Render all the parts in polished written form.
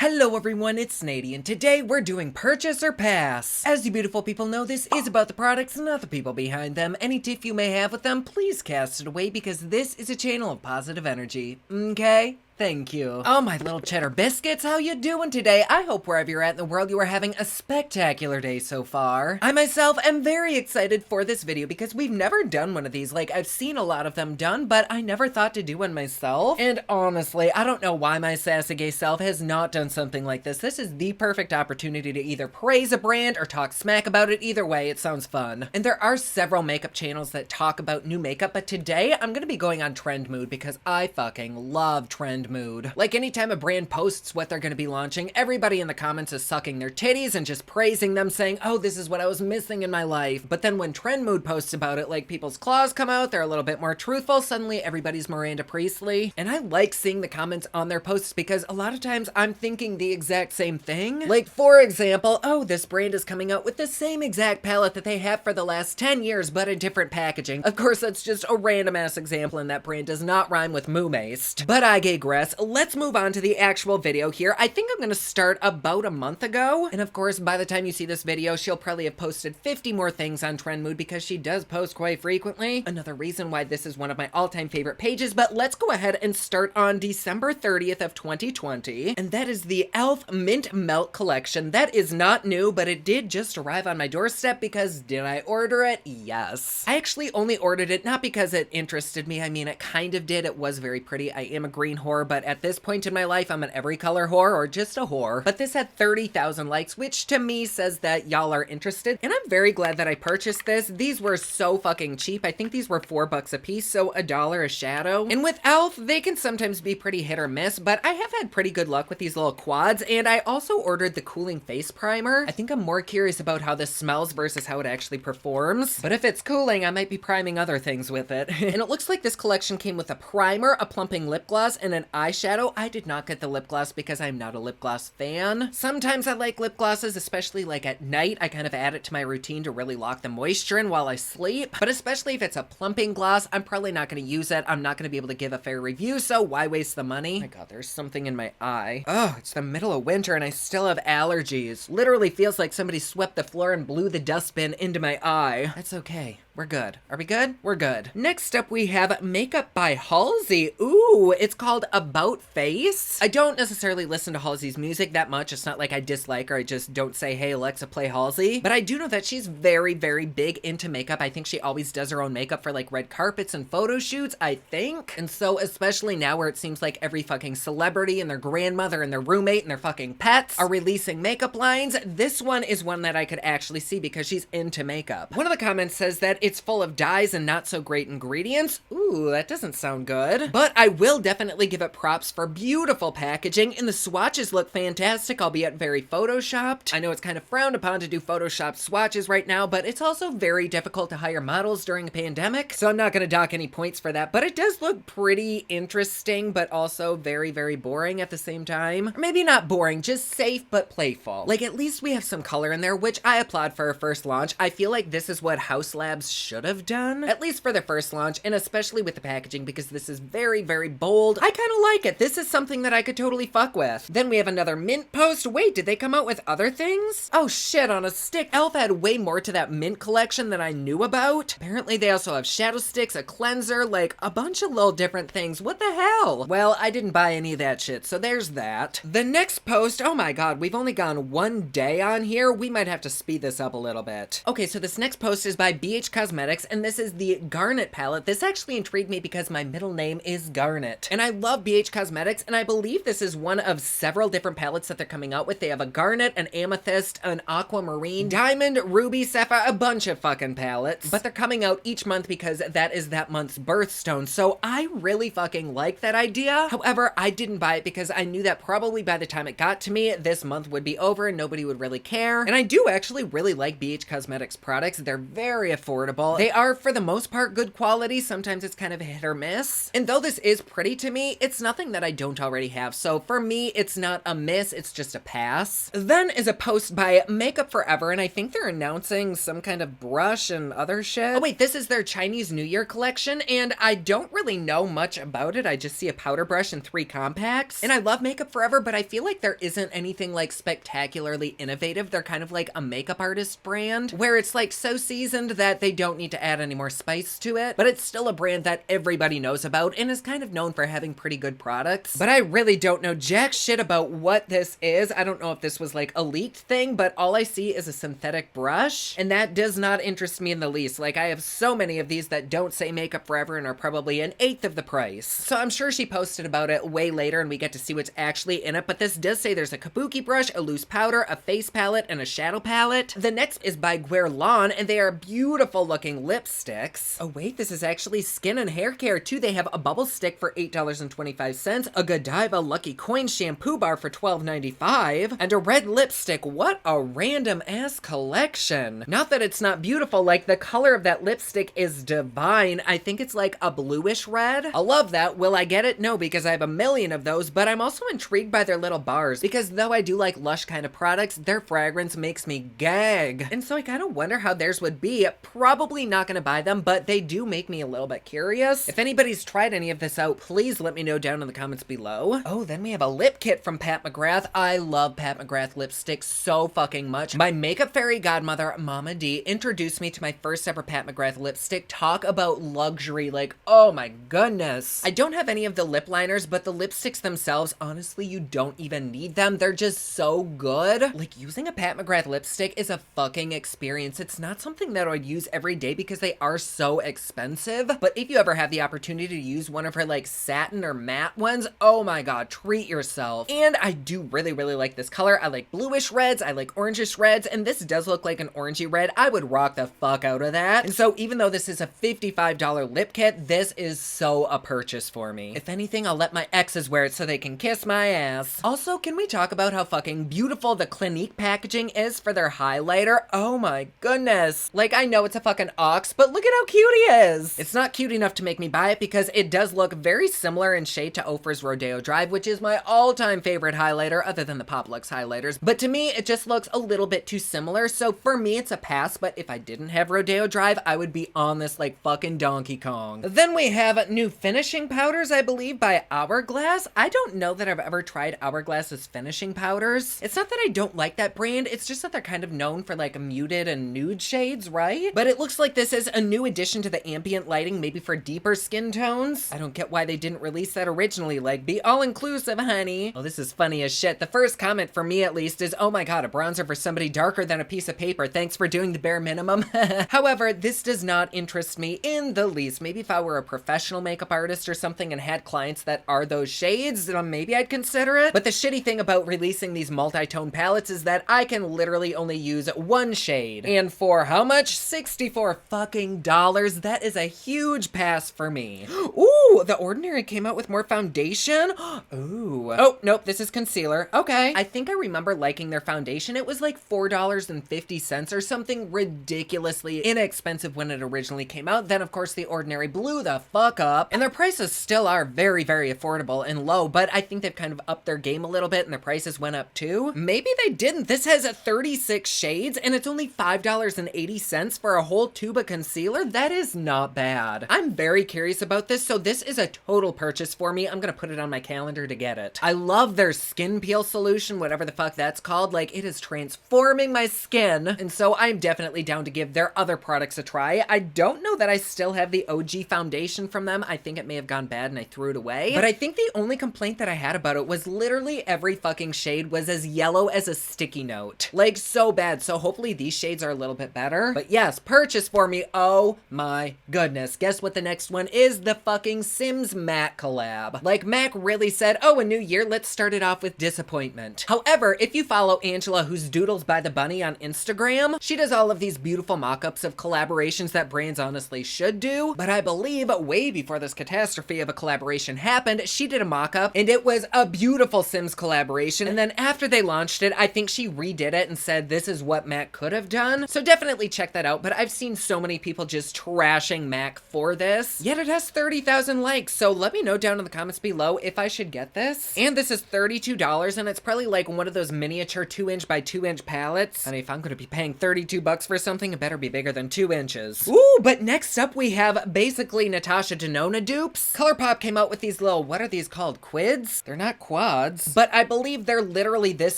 Hello everyone, it's Snady, and today we're doing Purchase or Pass. As you beautiful people know, this is about the products, not the people behind them. Any tiff you may have with them, please cast it away because this is a channel of positive energy, okay? Thank you. Oh, my little cheddar biscuits, how you doing today? I hope wherever you're at in the world you are having a spectacular day so far. I myself am very excited for this video because we've never done one of these. Like, I've seen a lot of them done, but I never thought to do one myself. And honestly, I don't know why my sassy gay self has not done something like this. This is the perfect opportunity to either praise a brand or talk smack about it. Either way, it sounds fun. And there are several makeup channels that talk about new makeup, but today I'm gonna be going on trend mood because I fucking love trend mood. Like, anytime a brand posts what they're going to be launching, everybody in the comments is sucking their titties and just praising them, saying, oh, this is what I was missing in my life. But then when trend mood posts about it, like people's claws come out, they're a little bit more truthful, suddenly everybody's Miranda Priestley. And I like seeing the comments on their posts because a lot of times I'm thinking the exact same thing. Like, for example, oh, this brand is coming out with the same exact palette that they have for the last 10 years, but a different packaging. Of course, that's just a random ass example, and that brand does not rhyme with moo-maced. But I digress. Let's move on to the actual video here. I think I'm gonna start about a month ago. And of course, by the time you see this video, she'll probably have posted 50 more things on Trend Mood because she does post quite frequently. Another reason why this is one of my all-time favorite pages, but let's go ahead and start on December 30th of 2020. And that is the e.l.f. Mint Melt Collection. That is not new, but it did just arrive on my doorstep because did I order it? Yes. I actually only ordered it not because it interested me. I mean, it kind of did. It was very pretty. I am a green whore, but at this point in my life, I'm an every color whore or just a whore. But this had 30,000 likes, which to me says that y'all are interested. And I'm very glad that I purchased this. These were so fucking cheap. I think these were $4 a piece, so $1 a shadow. And with e.l.f., they can sometimes be pretty hit or miss, but I have had pretty good luck with these little quads. And I also ordered the cooling face primer. I think I'm more curious about how this smells versus how it actually performs. But if it's cooling, I might be priming other things with it. And it looks like this collection came with a primer, a plumping lip gloss, and an eyeshadow. I did not get the lip gloss because I'm not a lip gloss fan. Sometimes I like lip glosses, especially like at night. I kind of add it to my routine to really lock the moisture in while I sleep. But especially if it's a plumping gloss, I'm probably not going to use it. I'm not going to be able to give a fair review, so why waste the money? Oh my god, there's something in my eye. Oh, it's the middle of winter and I still have allergies. Literally feels like somebody swept the floor and blew the dustbin into my eye. That's okay. We're good. Are we good? We're good. Next up, we have makeup by Halsey. Ooh, it's called About Face. I don't necessarily listen to Halsey's music that much. It's not like I dislike her. I just don't say, hey, Alexa, play Halsey. But I do know that she's very, very big into makeup. I think she always does her own makeup for like red carpets and photo shoots, I think. And so especially now where it seems like every fucking celebrity and their grandmother and their roommate and their fucking pets are releasing makeup lines, this one is one that I could actually see because she's into makeup. One of the comments says that it's full of dyes and not so great ingredients. Ooh, that doesn't sound good. But I will definitely give it props for beautiful packaging, and the swatches look fantastic, albeit very photoshopped. I know it's kind of frowned upon to do photoshopped swatches right now, but it's also very difficult to hire models during a pandemic, so I'm not gonna dock any points for that, but it does look pretty interesting, but also very, very boring at the same time. Or maybe not boring, just safe but playful. Like, at least we have some color in there, which I applaud for a first launch. I feel like this is what House Labs should have done, at least for their first launch, and especially with the packaging because this is very, very bold. I kind of like it. This is something that I could totally fuck with. Then we have another mint post. Wait, did they come out with other things? Oh shit, on a stick. e.l.f. had way more to that mint collection than I knew about. Apparently they also have shadow sticks, a cleanser, like a bunch of little different things. What the hell? Well, I didn't buy any of that shit, so there's that. The next post, oh my god, we've only gone one day on here. We might have to speed this up a little bit. Okay, so this next post is by BH Cosmetics, and this is the Garnet palette. This actually intrigued me because my middle name is Garnet, and I love BH Cosmetics, and I believe this is one of several different palettes that they're coming out with. They have a Garnet, an Amethyst, an Aquamarine, Diamond, Ruby, Sapphire, a bunch of fucking palettes, but they're coming out each month because that is that month's birthstone, so I really fucking like that idea. However, I didn't buy it because I knew that probably by the time it got to me, this month would be over and nobody would really care, and I do actually really like BH Cosmetics products. They're very affordable. affordable. They are, for the most part, good quality. Sometimes it's kind of hit or miss. And though this is pretty to me, it's nothing that I don't already have. So for me, it's not a miss, it's just a pass. Then is a post by Makeup Forever, and I think they're announcing some kind of brush and other shit. Oh wait, this is their Chinese New Year collection, and I don't really know much about it. I just see a powder brush and 3 compacts. And I love Makeup Forever, but I feel like there isn't anything like spectacularly innovative. They're kind of like a makeup artist brand, where it's like so seasoned that they don't need to add any more spice to it, but it's still a brand that everybody knows about and is kind of known for having pretty good products. But I really don't know jack shit about what this is. I don't know if this was like a leaked thing, but all I see is a synthetic brush, and that does not interest me in the least. Like, I have so many of these that don't say Makeup Forever and are probably an eighth of the price. So I'm sure she posted about it way later and we get to see what's actually in it, but this does say there's a kabuki brush, a loose powder, a face palette, and a shadow palette. The next is by Guerlain, and they are beautiful looking lipsticks. Oh wait, this is actually skin and hair care too. They have a bubble stick for $8.25, a Godiva Lucky Coin shampoo bar for $12.95, and a red lipstick. What a random ass collection. Not that it's not beautiful, like the color of that lipstick is divine. I think it's like a bluish red. I love that. Will I get it? No, because I have a million of those, but I'm also intrigued by their little bars, because though I do like Lush kind of products, their fragrance makes me gag. And so I kind of wonder how theirs would be. Probably not gonna buy them, but they do make me a little bit curious. If anybody's tried any of this out, please let me know down in the comments below. Oh, then we have a lip kit from Pat McGrath. I love Pat McGrath lipstick so fucking much. My makeup fairy godmother, Mama D, introduced me to my first ever Pat McGrath lipstick. Talk about luxury, like, oh my goodness. I don't have any of the lip liners, but the lipsticks themselves, honestly, you don't even need them. They're just so good. Like, using a Pat McGrath lipstick is a fucking experience. It's not something that I would use every day because they are so expensive, but if you ever have the opportunity to use one of her like satin or matte ones, oh my god, treat yourself. And I do really like this color. I like bluish reds, I like orangish reds, and this does look like an orangey red. I would rock the fuck out of that. And so even though this is a $55 lip kit, this is so a purchase for me. If anything, I'll let my exes wear it so they can kiss my ass. Also, can we talk about how fucking beautiful the Clinique packaging is for their highlighter? Oh my goodness. Like, I know it's a fucking ox, but look at how cute he is. It's not cute enough to make me buy it because it does look very similar in shade to Ofra's Rodeo Drive, which is my all-time favorite highlighter other than the Pop Lux highlighters. But to me, it just looks a little bit too similar. So for me, it's a pass, but if I didn't have Rodeo Drive, I would be on this like fucking Donkey Kong. Then we have new finishing powders, I believe, by Hourglass. I don't know that I've ever tried Hourglass's finishing powders. It's not that I don't like that brand, it's just that they're kind of known for like muted and nude shades, right? But it looks like this is a new addition to the ambient lighting, maybe for deeper skin tones. I don't get why they didn't release that originally, like, be all-inclusive, honey. Well, this is funny as shit. The first comment for me, at least, is, oh my god, a bronzer for somebody darker than a piece of paper. Thanks for doing the bare minimum. However, this does not interest me in the least. Maybe if I were a professional makeup artist or something and had clients that are those shades, then maybe I'd consider it. But the shitty thing about releasing these multi-tone palettes is that I can literally only use one shade. And for how much? $64 fucking dollars. That is a huge pass for me. Ooh, The Ordinary came out with more foundation. Ooh. Oh, nope, this is concealer. Okay. I think I remember liking their foundation. It was like $4.50 or something ridiculously inexpensive when it originally came out. Then, of course, The Ordinary blew the fuck up. And their prices still are very affordable and low, but I think they've kind of upped their game a little bit and their prices went up too. Maybe they didn't. This has 36 shades and it's only $5.80 for a whole tube of concealer. That is not bad. I'm very curious about this, so this is a total purchase for me. I'm gonna put it on my calendar to get it. I love their skin peel solution, whatever the fuck that's called. Like, it is transforming my skin, and so I'm definitely down to give their other products a try. I don't know that I still have the OG foundation from them. I think it may have gone bad and I threw it away, but I think the only complaint that I had about it was literally every fucking shade was as yellow as a sticky note. Like, so bad. So hopefully these shades are a little bit better. But yes, purchase for me. Oh my goodness. Guess what the next one is? The fucking Sims Mac collab. Like, Mac really said, oh, a new year, let's start it off with disappointment. However, if you follow Angela, who's Doodles by the Bunny on Instagram, she does all of these beautiful mock-ups of collaborations that brands honestly should do. But I believe way before this catastrophe of a collaboration happened, she did a mock-up and it was a beautiful Sims collaboration. And then after they launched it, I think she redid it and said this is what Mac could have done. So definitely check that out. But I've seen seen so many people just trashing MAC for this, yet it has 30,000 likes, so let me know down in the comments below if I should get this. And this is $32, and it's probably like one of those miniature 2-inch by 2-inch palettes. And if I'm gonna be paying 32 bucks for something, it better be bigger than 2 inches. Ooh, but next up we have basically Natasha Denona dupes. ColourPop came out with these little, what are these called, quids? They're not quads, but I believe they're literally this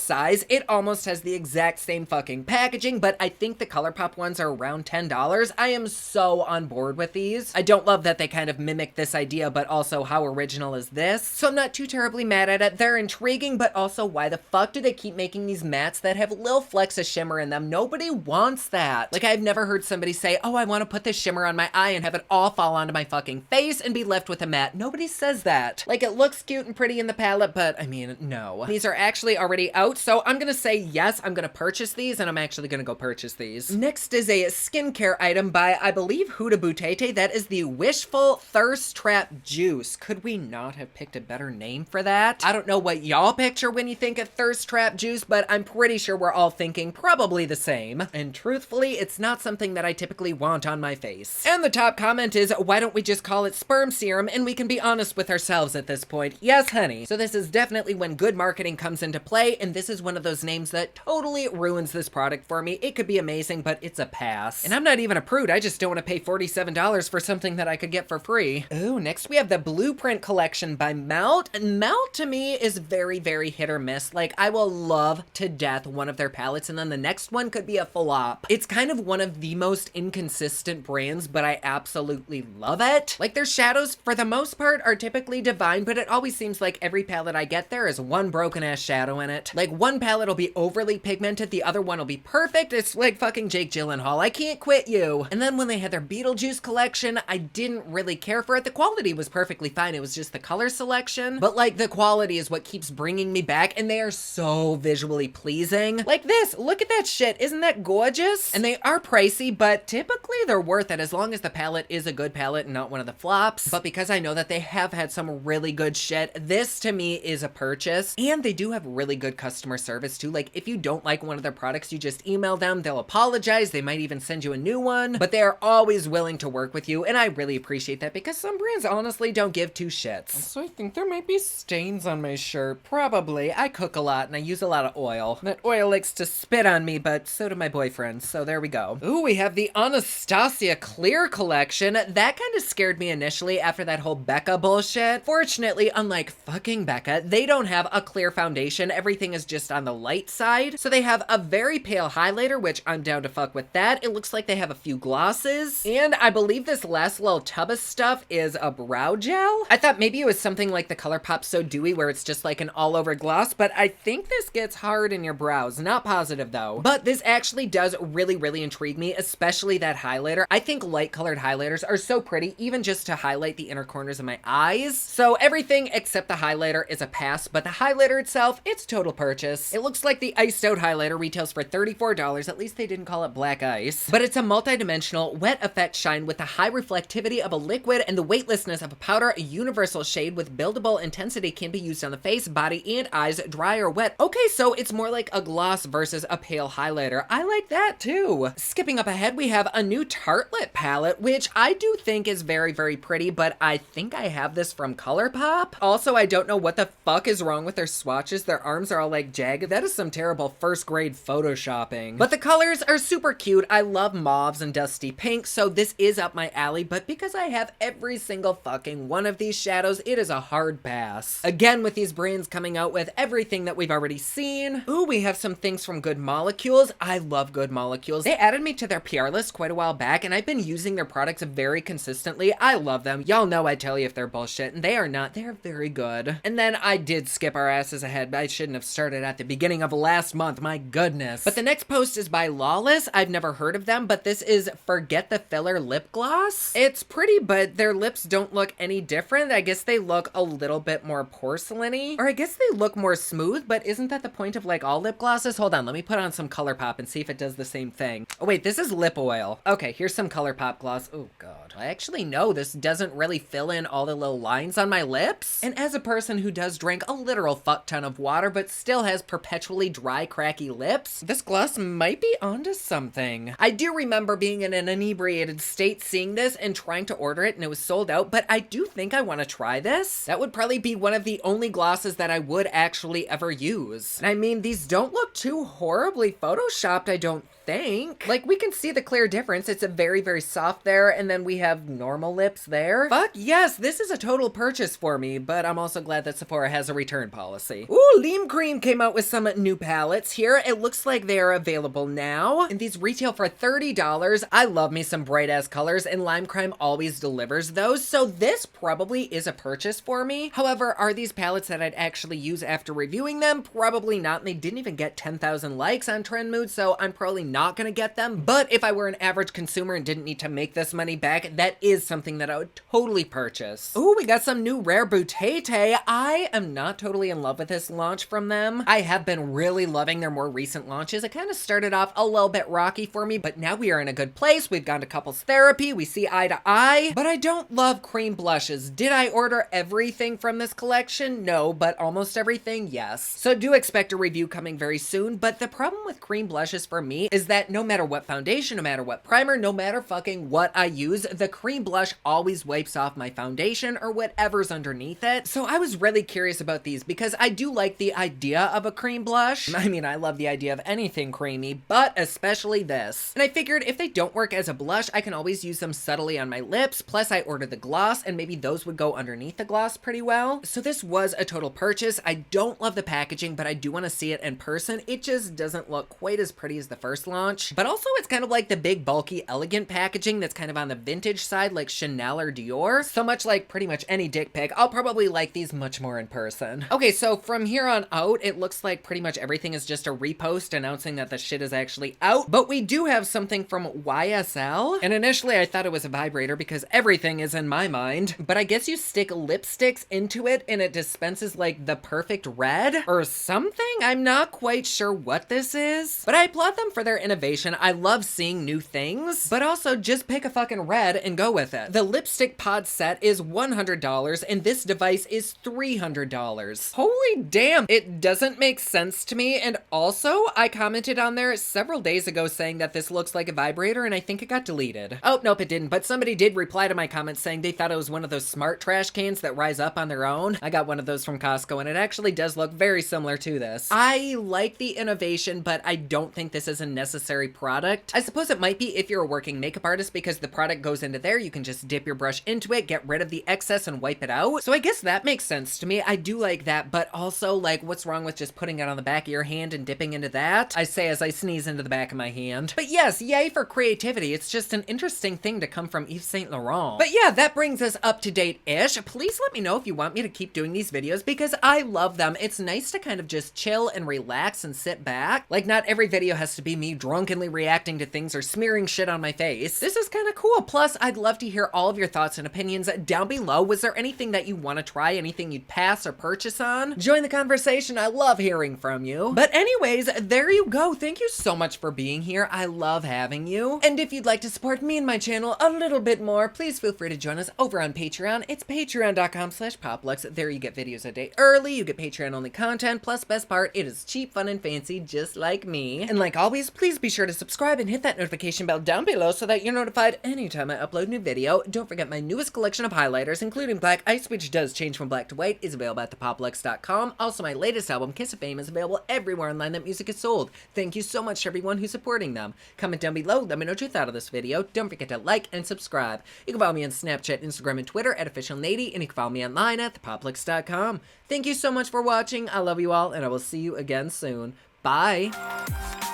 size. It almost has the exact same fucking packaging, but I think the ColourPop ones are around $10. I am so on board with these. I don't love that they kind of mimic this idea, but also how original is this? So I'm not too terribly mad at it. They're intriguing, but also why the fuck do they keep making these mattes that have little flecks of shimmer in them? Nobody wants that. Like, I've never heard somebody say, oh, I want to put this shimmer on my eye and have it all fall onto my fucking face and be left with a matte. Nobody says that. Like, it looks cute and pretty in the palette, but I mean, no. These are actually already out, so I'm gonna say yes, I'm gonna purchase these, and I'm actually gonna go purchase these. Next is a skincare item by, I believe, Huda Butete. That is the Wishful Thirst Trap Juice. Could we not have picked a better name for that? I don't know what y'all picture when you think of Thirst Trap Juice, but I'm pretty sure we're all thinking probably the same. And truthfully, it's not something that I typically want on my face. And the top comment is, why don't we just call it sperm serum and we can be honest with ourselves at this point? Yes, honey. So this is definitely when good marketing comes into play, and this is one of those names that totally ruins this product for me. It could be amazing, but it's a pass. And I'm not even a prude. I just don't want to pay $47 for something that I could get for free. Ooh, next we have the Blueprint collection by Melt. And Melt to me is very, very hit or miss. Like, I will love to death one of their palettes, and then the next one could be a flop. It's kind of one of the most inconsistent brands, but I absolutely love it. Like, their shadows, for the most part, are typically divine, but it always seems like every palette I get, there is one broken ass shadow in it. Like, one palette will be overly pigmented, the other one will be perfect. It's like fucking Jake Gyllenhaal. I can't quit you. And then when they had their Beetlejuice collection, I didn't really care for it. The quality was perfectly fine. It was just the color selection. But like, the quality is what keeps bringing me back, and they are so visually pleasing. Like this, look at that shit. Isn't that gorgeous? And they are pricey, but typically they're worth it as long as the palette is a good palette and not one of the flops. But because I know that they have had some really good shit, this to me is a purchase. And they do have really good customer service too. Like, if you don't like one of their products, you just email them, they'll apologize, they might even send you a new one, but they are always willing to work with you, and I really appreciate that because some brands honestly don't give two shits. So I think there might be stains on my shirt. Probably. I cook a lot and I use a lot of oil. That oil likes to spit on me, but so do my boyfriends, so there we go. Ooh, we have the Anastasia Clear collection. That kind of scared me initially after that whole Becca bullshit. Fortunately, unlike fucking Becca, they don't have a clear foundation. Everything is just on the light side. So they have a very pale highlighter, which I'm down to fuck with that. It looks like they have a few glosses. And I believe this last little tub of stuff is a brow gel. I thought maybe it was something like the ColourPop So Dewy where it's just like an all over gloss, but I think this gets hard in your brows. Not positive though. But this actually does really, really intrigue me, especially that highlighter. I think light colored highlighters are so pretty, even just to highlight the inner corners of my eyes. So everything except the highlighter is a pass, but the highlighter itself, it's total purchase. It looks like the iced out highlighter retails for $34. At least they didn't call it black ice. But it's a multi-dimensional wet effect shine with the high reflectivity of a liquid and the weightlessness of a powder. A universal shade with buildable intensity can be used on the face, body, and eyes, dry or wet. Okay, so it's more like a gloss versus a pale highlighter. I like that too. Skipping up ahead, we have a new Tartelette palette, which I do think is very, very pretty, but I think I have this from ColourPop. Also, I don't know what the fuck is wrong with their swatches. Their arms are all like jagged. That is some terrible first grade photoshopping. But the colors are super cute. I love mauves and dusty pink, so this is up my alley, but because I have every single fucking one of these shadows, it is a hard pass. Again, with these brands coming out with everything that we've already seen. Ooh, we have some things from Good Molecules. I love Good Molecules. They added me to their PR list quite a while back, and I've been using their products very consistently. I love them. Y'all know I tell you if they're bullshit, and they are not. They're very good. And then I did skip our asses ahead. I shouldn't have started at the beginning of last month. My goodness. But the next post is by Lawless. I've never heard of them, but this is Forget the Filler Lip Gloss. It's pretty, but their lips don't look any different. I guess they look a little bit more porcelain-y, or I guess they look more smooth, but isn't that the point of like all lip glosses? Hold on, let me put on some ColourPop and see if it does the same thing. Oh wait, this is lip oil. Okay, here's some ColourPop gloss. Oh god. I actually know this doesn't really fill in all the little lines on my lips. And as a person who does drink a literal fuck ton of water, but still has perpetually dry, cracky lips, this gloss might be onto something. I do remember remember being in an inebriated state, seeing this and trying to order it, and it was sold out, but I do think I want to try this. That would probably be one of the only glosses that I would actually ever use. And I mean, these don't look too horribly photoshopped, I don't think. Like, we can see the clear difference. It's a very, very soft there, and then we have normal lips there. Fuck yes, this is a total purchase for me, but I'm also glad that Sephora has a return policy. Ooh, Lean Cream came out with some new palettes here. It looks like they are available now, and these retail for $30. I love me some bright ass colors, and Lime Crime always delivers those, so this probably is a purchase for me. However, are these palettes that I'd actually use after reviewing them? Probably not, and they didn't even get 10,000 likes on Trend Mood, so I'm probably not gonna get them. But if I were an average consumer and didn't need to make this money back, that is something that I would totally purchase. Ooh, we got some new Rare Boutete. I am not totally in love with this launch from them. I have been really loving their more recent launches. It kind of started off a little bit rocky for me, but now we are in a good place. We've gone to couples therapy. We see eye to eye, but I don't love cream blushes. Did I order everything from this collection? No, but almost everything, yes. So do expect a review coming very soon, but the problem with cream blushes for me is that no matter what foundation, no matter what primer, no matter fucking what I use, the cream blush always wipes off my foundation or whatever's underneath it. So I was really curious about these because I do like the idea of a cream blush. I mean, I love the idea of anything creamy, but especially this. And I figured if they don't work as a blush, I can always use them subtly on my lips. Plus I ordered the gloss and maybe those would go underneath the gloss pretty well. So this was a total purchase. I don't love the packaging, but I do want to see it in person. It just doesn't look quite as pretty as the first launch, but also it's kind of like the big bulky elegant packaging that's kind of on the vintage side like Chanel or Dior. So much like pretty much any dick pic, I'll probably like these much more in person. Okay, so from here on out, it looks like pretty much everything is just a repost announcing that the shit is actually out, but we do have something from YSL, and initially I thought it was a vibrator because everything is in my mind, but I guess you stick lipsticks into it and it dispenses like the perfect red or something? I'm not quite sure what this is, but I applaud them for their innovation. I love seeing new things, but also just pick a fucking red and go with it. The lipstick pod set is $100 and this device is $300. Holy damn, it doesn't make sense to me. And also I commented on there several days ago saying that this looks like a vibrator and I think it got deleted. Oh, nope, it didn't, but somebody did reply to my comments saying they thought it was one of those smart trash cans that rise up on their own. I got one of those from Costco and it actually does look very similar to this. I like the innovation, but I don't think this is a necessary product. I suppose it might be if you're a working makeup artist because the product goes into there, you can just dip your brush into it, get rid of the excess and wipe it out. So I guess that makes sense to me. I do like that, but also like what's wrong with just putting it on the back of your hand and dipping into that? I say as I sneeze into the back of my hand. But yes, yay for creativity. It's just an interesting thing to come from Yves Saint Laurent. But yeah, that brings us up to date-ish. Please let me know if you want me to keep doing these videos because I love them. It's nice to kind of just chill and relax and sit back. Like not every video has to be me drunkenly reacting to things or smearing shit on my face. This is kind of cool. Plus, I'd love to hear all of your thoughts and opinions down below. Was there anything that you want to try? Anything you'd pass or purchase on? Join the conversation. I love hearing from you. But anyways, there you go. Thank you so much for being here. I love having you. And if you'd like to support me and my channel a little bit more, please feel free to join us over on Patreon. It's patreon.com/poplux. There you get videos a day early. You get Patreon only content. Plus, best part, it is cheap, fun, and fancy just like me. And like always, please be sure to subscribe and hit that notification bell down below so that you're notified anytime I upload a new video. Don't forget my newest collection of highlighters, including Black Ice, which does change from black to white, is available at thepoplux.com. Also, my latest album, Kiss of Fame, is available everywhere online that music is sold. Thank you so much to everyone who's supporting them. Comment down below, let me know what you thought of this video. Don't forget to like and subscribe. You can follow me on Snapchat, Instagram, and Twitter at officialnady, and you can follow me online at thepoplux.com. Thank you so much for watching. I love you all, and I will see you again soon. Bye!